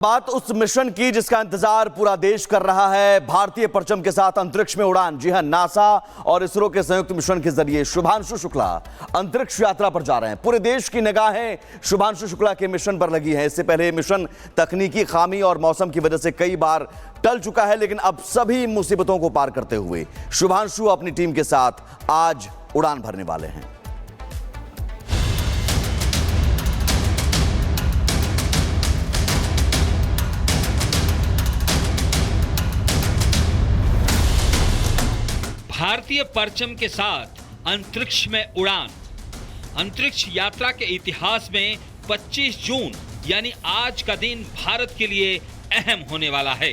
बात उस मिशन की जिसका इंतजार पूरा देश कर रहा है। भारतीय परचम के साथ अंतरिक्ष में उड़ान। जी हां, नासा और इसरो के संयुक्त मिशन के जरिए शुभांशु शुक्ला अंतरिक्ष यात्रा पर जा रहे हैं। पूरे देश की निगाहें शुभांशु शुक्ला के मिशन पर लगी हैं। इससे पहले मिशन तकनीकी खामी और मौसम की वजह से कई बार टल चुका है, लेकिन अब सभी मुसीबतों को पार करते हुए शुभांशु अपनी टीम के साथ आज उड़ान भरने वाले हैं। भारतीय परचम के साथ अंतरिक्ष में उड़ान। अंतरिक्ष यात्रा के इतिहास में 25 जून यानी आज का दिन भारत के लिए अहम होने वाला है,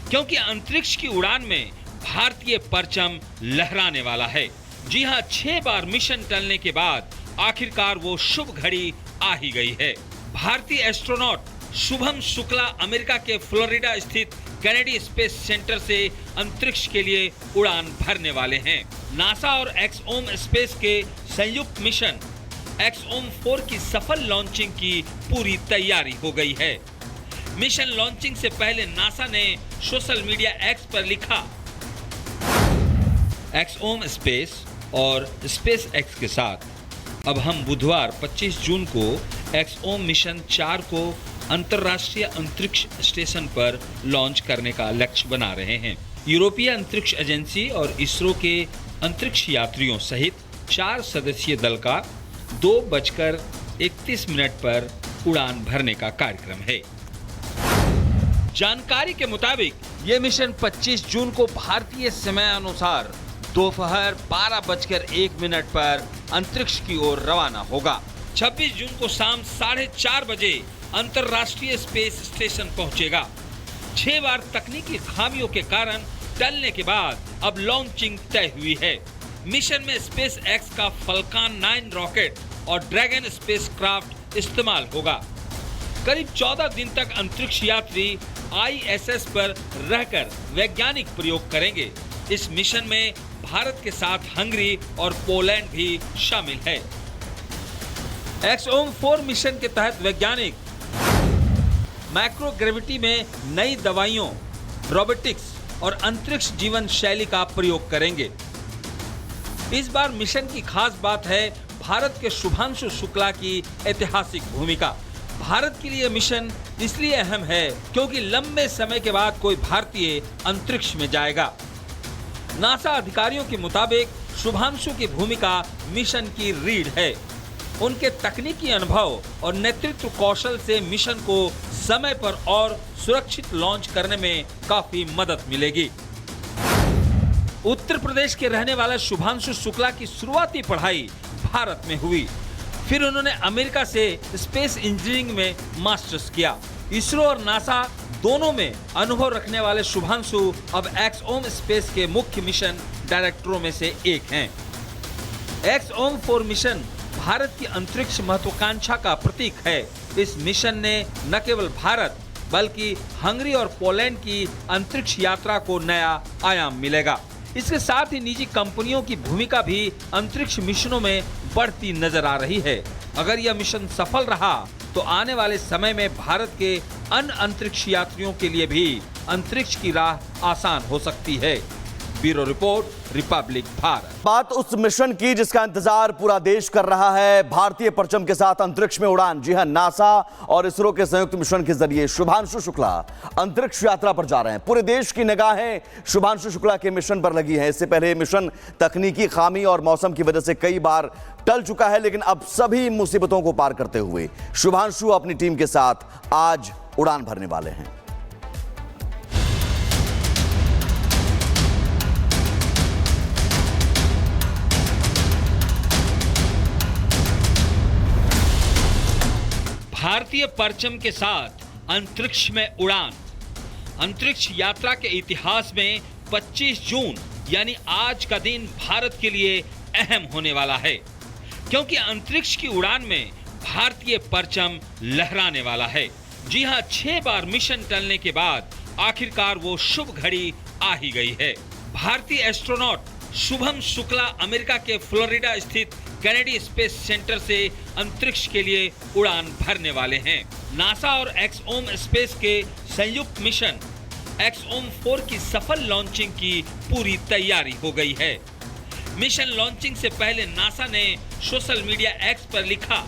क्योंकि अंतरिक्ष की उड़ान में भारतीय परचम लहराने वाला है। जी हां, 6 बार मिशन टलने के बाद आखिरकार वो शुभ घड़ी आ ही गई है। भारतीय एस्ट्रोनॉट शुभम शुक्ला अमेरिका के फ्लोरिडा स्थित कैनेडी स्पेस सेंटर से अंतरिक्ष के लिए उड़ान भरने वाले हैं। नासा और एक्सओम स्पेस के संयुक्त मिशन एक्सओम 4 की सफल लॉन्चिंग की पूरी तैयारी हो गई है। मिशन लॉन्चिंग से पहले नासा ने सोशल मीडिया एक्स पर लिखा, एक्सओम स्पेस और स्पेस एक्स के साथ अब हम बुधवार 25 जून को एक्सओम मिशन 4 को अंतर्राष्ट्रीय अंतरिक्ष स्टेशन पर लॉन्च करने का लक्ष्य बना रहे हैं। यूरोपीय अंतरिक्ष एजेंसी और इसरो के अंतरिक्ष यात्रियों सहित 4 सदस्यीय दल का 2:31 पर उड़ान भरने का कार्यक्रम है। जानकारी के मुताबिक ये मिशन 25 जून को भारतीय समय अनुसार दोपहर 12:01 पर अंतरिक्ष की ओर रवाना होगा। 26 जून को शाम 4:30 बजे अंतर्राष्ट्रीय स्पेस स्टेशन पहुंचेगा। 6 बार तकनीकी खामियों के कारण टलने के बाद अब लॉन्चिंग तय हुई है। मिशन में स्पेस एक्स का फल्कन 9 रॉकेट और ड्रैगन स्पेस क्राफ्ट इस्तेमाल होगा। करीब 14 दिन तक अंतरिक्ष यात्री ISS पर रहकर वैज्ञानिक प्रयोग करेंगे। इस मिशन में भारत के साथ हंगरी और पोलैंड भी शामिल है। एक्सओम 4 मिशन के तहत वैज्ञानिक माइक्रोग्रेविटी में नई दवाइयों, रोबोटिक्स और अंतरिक्ष जीवन शैली का प्रयोग करेंगे। इस बार मिशन की खास बात है भारत के शुभांशु शुक्ला की ऐतिहासिक भूमिका। भारत के लिए मिशन इसलिए अहम है क्योंकि लंबे समय के बाद कोई भारतीय अंतरिक्ष में जाएगा। नासा अधिकारियों के मुताबिक शुभांशु की भूमिका मिशन की रीढ़ है। उनके तकनीकी अनुभव और नेतृत्व कौशल से मिशन को समय पर और सुरक्षित लॉन्च करने में काफी मदद मिलेगी। उत्तर प्रदेश के रहने वाला शुभांशु शुक्ला की शुरुआती पढ़ाई भारत में हुई। फिर उन्होंने अमेरिका से स्पेस इंजीनियरिंग में मास्टर्स किया। इसरो और नासा दोनों में अनुभव रखने वाले शुभांशु अब एक्सओम स्पेस के मुख्य मिशन डायरेक्टरों में से एक हैं। एक्सओम 4 मिशन भारत की अंतरिक्ष महत्वाकांक्षा का प्रतीक है। इस मिशन ने न केवल भारत बल्कि हंगरी और पोलैंड की अंतरिक्ष यात्रा को नया आयाम मिलेगा। इसके साथ ही निजी कंपनियों की भूमिका भी अंतरिक्ष मिशनों में बढ़ती नजर आ रही है। अगर यह मिशन सफल रहा तो आने वाले समय में भारत के अन्य अंतरिक्ष यात्रियों के लिए भी अंतरिक्ष की राह आसान हो सकती है। Bureau report, Republic Bharat. बात उस मिशन की जिसका इंतजार पूरा देश कर रहा है। भारतीय परचम के साथ अंतरिक्ष में उड़ान। जी हां, नासा और इसरो के संयुक्त मिशन के जरिए शुभांशु शुक्ला अंतरिक्ष यात्रा पर जा रहे हैं। पूरे देश की निगाहें शुभांशु शुक्ला के मिशन पर लगी हैं। इससे पहले मिशन तकनीकी खामी और मौसम की वजह से कई बार टल चुका है, लेकिन अब सभी मुसीबतों को पार करते हुए शुभांशु अपनी टीम के साथ आज उड़ान भरने वाले हैं। भारतीय परचम के साथ अंतरिक्ष में उड़ान। अंतरिक्ष यात्रा के इतिहास में 25 जून यानी आज का दिन भारत के लिए अहम होने वाला है, क्योंकि अंतरिक्ष की उड़ान में भारतीय परचम लहराने वाला है। जी हां, 6 बार मिशन टलने के बाद आखिरकार वो शुभ घड़ी आ ही गई है। भारतीय एस्ट्रोनॉट शुभम शुक्ला अमेरिका के फ्लोरिडा स्थित कैनेडी स्पेस सेंटर से अंतरिक्ष के लिए उड़ान भरने वाले हैं। नासा और एक्सओम स्पेस के संयुक्त मिशन एक्सओम 4 की सफल लॉन्चिंग की पूरी तैयारी हो गई है। मिशन लॉन्चिंग से पहले नासा ने सोशल मीडिया एक्स पर लिखा,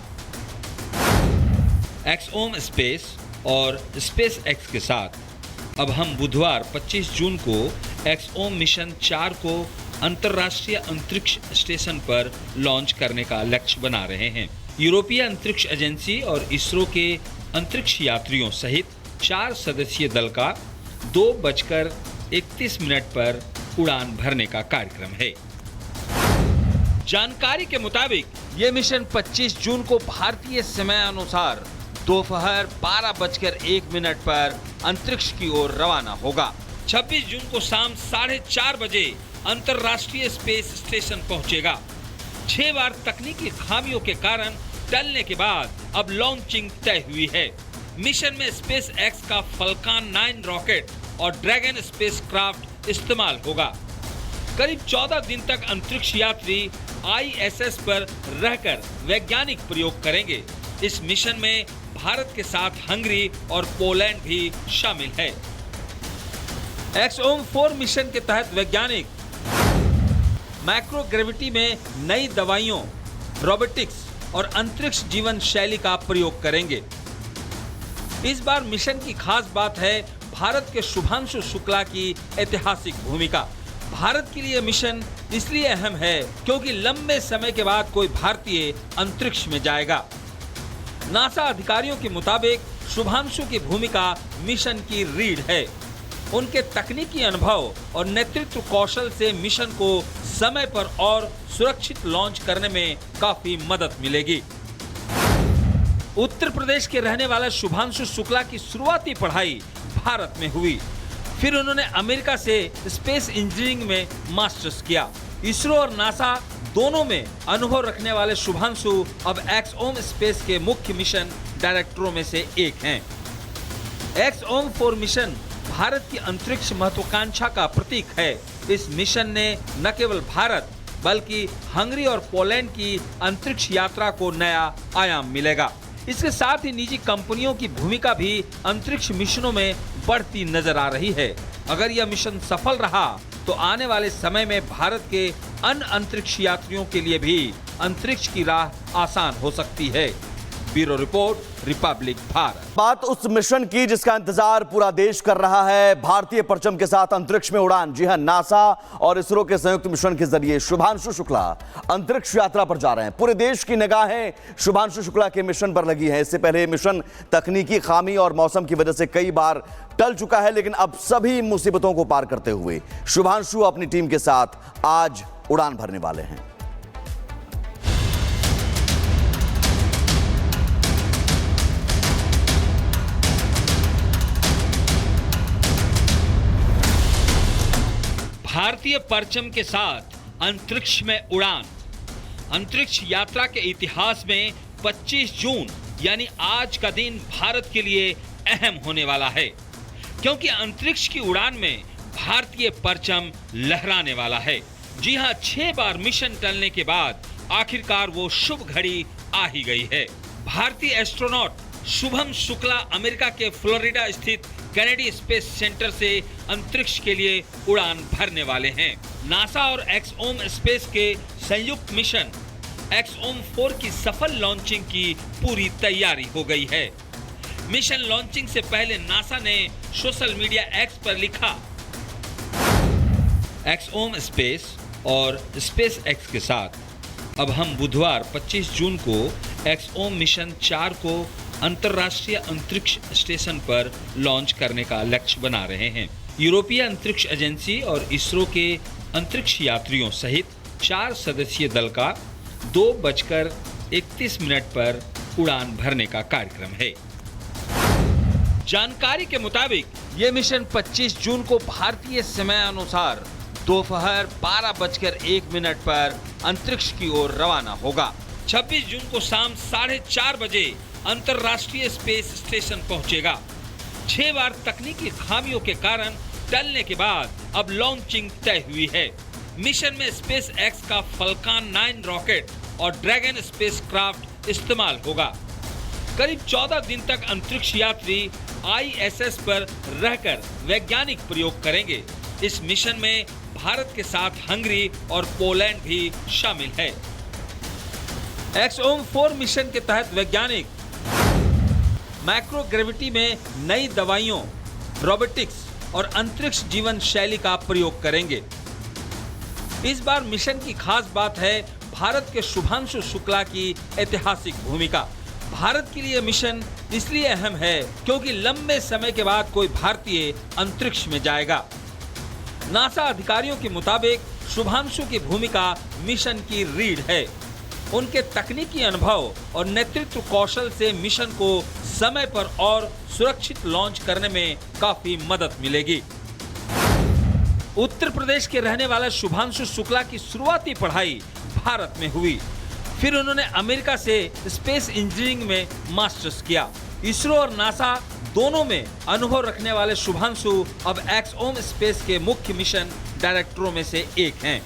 एक्सओम स्पेस और स्पेस एक्स के साथ अब हम बुधवार 25 जून को एक्सओम मिशन 4 को अंतर्राष्ट्रीय अंतरिक्ष स्टेशन पर लॉन्च करने का लक्ष्य बना रहे हैं। यूरोपीय अंतरिक्ष एजेंसी और इसरो के अंतरिक्ष यात्रियों सहित 4 सदस्यीय दल का 2:31 पर उड़ान भरने का कार्यक्रम है। जानकारी के मुताबिक ये मिशन 25 जून को भारतीय समय अनुसार दोपहर 12:01 पर अंतरिक्ष की ओर रवाना होगा। 26 जून को शाम 4:30 बजे अंतर्राष्ट्रीय स्पेस स्टेशन पहुंचेगा। 6 बार तकनीकी खामियों के कारण टलने के बाद अब लॉन्चिंग तय हुई है। मिशन में स्पेस एक्स का फल्कन 9 रॉकेट और ड्रैगन स्पेस क्राफ्ट इस्तेमाल होगा। करीब 14 दिन तक अंतरिक्ष यात्री ISS पर रहकर वैज्ञानिक प्रयोग करेंगे। इस मिशन में भारत के साथ हंगरी और पोलैंड भी शामिल है। एक्सओम 4 मिशन के तहत वैज्ञानिक माइक्रोग्रेविटी में नई दवाइयों, रोबोटिक्स और अंतरिक्ष जीवन शैली का प्रयोग करेंगे। इस बार मिशन की खास बात है भारत के शुभांशु शुक्ला की ऐतिहासिक भूमिका। भारत के लिए मिशन इसलिए अहम है क्योंकि लंबे समय के बाद कोई भारतीय अंतरिक्ष में जाएगा। नासा अधिकारियों के मुताबिक शुभांशु की भूमिका मिशन की रीढ़ है। उनके तकनीकी अनुभव और नेतृत्व कौशल से मिशन को समय पर और सुरक्षित लॉन्च करने में काफी मदद मिलेगी। उत्तर प्रदेश के रहने वाला शुभांशु शुक्ला की शुरुआती पढ़ाई भारत में हुई। फिर उन्होंने अमेरिका से स्पेस इंजीनियरिंग में मास्टर्स किया। इसरो और नासा दोनों में अनुभव रखने वाले शुभांशु अब एक्सओम स्पेस के मुख्य मिशन डायरेक्टरों में से एक हैं। एक्सओम 4 मिशन भारत की अंतरिक्ष महत्वाकांक्षा का प्रतीक है। इस मिशन ने न केवल भारत बल्कि हंगरी और पोलैंड की अंतरिक्ष यात्रा को नया आयाम मिलेगा। इसके साथ ही निजी कंपनियों की भूमिका भी अंतरिक्ष मिशनों में बढ़ती नजर आ रही है। अगर यह मिशन सफल रहा तो आने वाले समय में भारत के अन्य अंतरिक्ष यात्रियों के लिए भी अंतरिक्ष की राह आसान हो सकती है। Bureau report, Republic Bharat. बात उस मिशन की जिसका इंतजार पूरा देश कर रहा है, भारतीय परचम के साथ अंतरिक्ष में उड़ान। जी हां, नासा और इसरो के संयुक्त मिशन के जरिए शुभांशु शुक्ला अंतरिक्ष यात्रा पर जा रहे हैं। पूरे देश की निगाहें शुभांशु शुक्ला के मिशन पर लगी हैं। इससे पहले मिशन तकनीकी खामी और मौसम की वजह से कई बार टल चुका है, लेकिन अब सभी मुसीबतों को पार करते हुए शुभांशु अपनी टीम के साथ आज उड़ान भरने वाले हैं। भारतीय परचम के साथ अंतरिक्ष में उड़ान। अंतरिक्ष यात्रा के इतिहास में 25 जून यानी आज का दिन भारत के लिए अहम होने वाला है, क्योंकि अंतरिक्ष की उड़ान में भारतीय परचम लहराने वाला है। जी हां, 6 बार मिशन टलने के बाद आखिरकार वो शुभ घड़ी आ ही गई है। भारतीय एस्ट्रोनॉट शुभम शुक्ला अमेरिका के फ्लोरिडा स्थित कैनेडी स्पेस सेंटर से अंतरिक्ष के लिए उड़ान भरने वाले हैं। नासा और एक्सओम स्पेस के संयुक्त मिशन एक्सओम 4 की सफल लॉन्चिंग की पूरी तैयारी हो गई है। मिशन लॉन्चिंग से पहले नासा ने सोशल मीडिया एक्स पर लिखा, एक्सओम स्पेस और स्पेस एक्स के साथ अब हम बुधवार 25 जून को एक्सओम मिशन 4 को अंतर्राष्ट्रीय अंतरिक्ष स्टेशन पर लॉन्च करने का लक्ष्य बना रहे हैं। यूरोपीय अंतरिक्ष एजेंसी और इसरो के अंतरिक्ष यात्रियों सहित 4 सदस्यीय दल का 2:31 पर उड़ान भरने का कार्यक्रम है। जानकारी के मुताबिक ये मिशन 25 जून को भारतीय समय अनुसार दोपहर 12:01 पर अंतरिक्ष की ओर रवाना होगा। 26 जून को शाम 4:30 बजे अंतर्राष्ट्रीय स्पेस स्टेशन पहुंचेगा। 6 बार तकनीकी खामियों के कारण टलने के बाद अब लॉन्चिंग तय हुई है। मिशन में स्पेस एक्स का फल्कन 9 रॉकेट और ड्रैगन स्पेसक्राफ्ट इस्तेमाल होगा। करीब 14 दिन तक अंतरिक्ष यात्री ISS पर रहकर वैज्ञानिक प्रयोग करेंगे। इस मिशन में भारत के साथ हंगरी और पोलैंड भी शामिल है। एक्सओम-4 मिशन के तहत वैज्ञानिक माइक्रोग्रेविटी में नई दवाइयों, रोबोटिक्स और अंतरिक्ष जीवन शैली का प्रयोग करेंगे। इस बार मिशन की खास बात है भारत के शुभांशु शुक्ला की ऐतिहासिक भूमिका। भारत के लिए मिशन इसलिए अहम है क्योंकि लंबे समय के बाद कोई भारतीय अंतरिक्ष में जाएगा। नासा अधिकारियों के मुताबिक शुभांशु की भूमिका मिशन की रीढ़ है। उनके तकनीकी अनुभव और नेतृत्व कौशल से मिशन को समय पर और सुरक्षित लॉन्च करने में काफी मदद मिलेगी। उत्तर प्रदेश के रहने वाला शुभांशु शुक्ला की शुरुआती पढ़ाई भारत में हुई। फिर उन्होंने अमेरिका से स्पेस इंजीनियरिंग में मास्टर्स किया। इसरो और नासा दोनों में अनुभव रखने वाले शुभांशु अब एक्सओम स्पेस के मुख्य मिशन डायरेक्टरों में से एक हैं।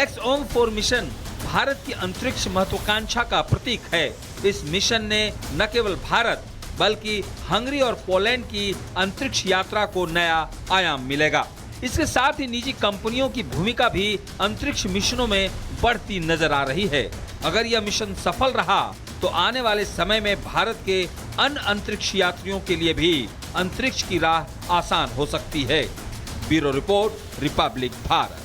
एक्सओम-4 मिशन भारत की अंतरिक्ष महत्वाकांक्षा का प्रतीक है। इस मिशन ने न केवल भारत बल्कि हंगरी और पोलैंड की अंतरिक्ष यात्रा को नया आयाम मिलेगा। इसके साथ ही निजी कंपनियों की भूमिका भी अंतरिक्ष मिशनों में बढ़ती नजर आ रही है। अगर यह मिशन सफल रहा तो आने वाले समय में भारत के अन्य अंतरिक्ष यात्रियों के लिए भी अंतरिक्ष की राह आसान हो सकती है। Bureau report, Republic Bharat.